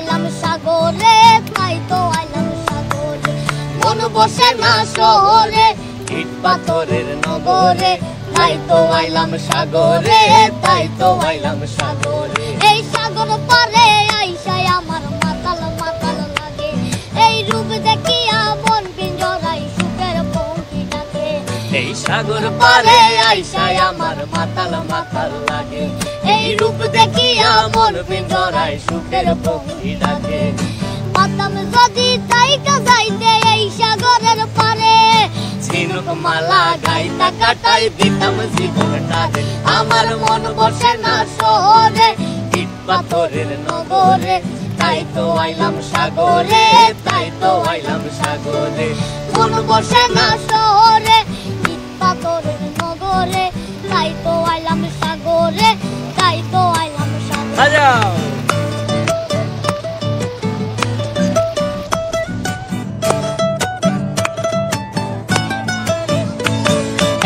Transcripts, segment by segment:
আইলাম সাগরে, তাই তো আইলাম সাগরে। মন বসে না শহরে, ইট পাথরের নগরে, তাই তো আইলাম সাগরে, তাই তো আইলাম সাগরে। এই সাগর পারে আইসায় আমার মাতাল মাতাল লাগে, এই রূপ দেখিয়া মন পিঞ্জরায় সুখের পঙ্খী ডাকে। এই সাগর পারে আইসায় আমার মাতাল মাতাল লাগে, এই রূপ দেখিয়া মন পিঞ্জরায় সুখের পঙ্খী ডাকে। পাতাম যদি তাইকা যাইতে এই সাগরের পারে, ঝিনুক মালা গাইতা কাটাই দিতাম জীবনটারে। আমার মন বসে না শহরে, ইট পাথরের নগরে, তাই তো আইলাম সাগরে, তাই তো আইলাম সাগরে। মন বসে না শহরে, ইট পাথরের নগরে, তাই তো আইলাম সাগরে, তাই তো আইলাম সাগরে। বাজাও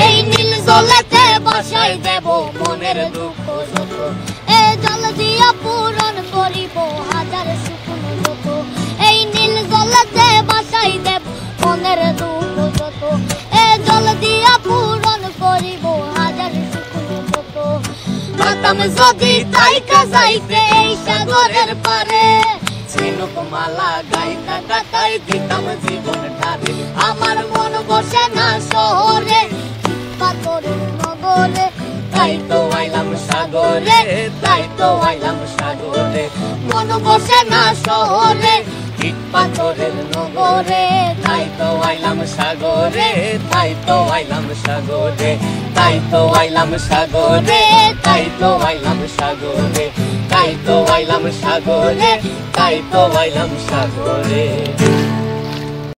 এই নীল জলেতে বাসাই দেব মনের দুঃখ যত, এ জল দিয়া পূরণ করিব হাজার সুকুন যত। এই নীল জলেতে বাসাই দেব মনের দুঃখ যত, এ জল দিয়া পূরণ করিব হাজার সুকুন যত। পাতাম যদি তাইকা যাইতে এই সাগরের পারে, ঝিনুক মালা গাইতা কাটাই দিতাম জীবনটারে। আমার মন বসে না শহরে, পাথরের নগরে, তাই তো আইলাম সাগরে, তাই তো আইলাম সাগরে। মন বসে না শহরে, ইট পাথরের নগরে, তাই তো আইলাম সাগরে, তাই তো আইলাম সাগরে, তাই তো আইলাম সাগরে, তাই তো আইলাম সাগরে, তাই তো আইলাম সাগরে, তাই তো আইলাম সাগরে।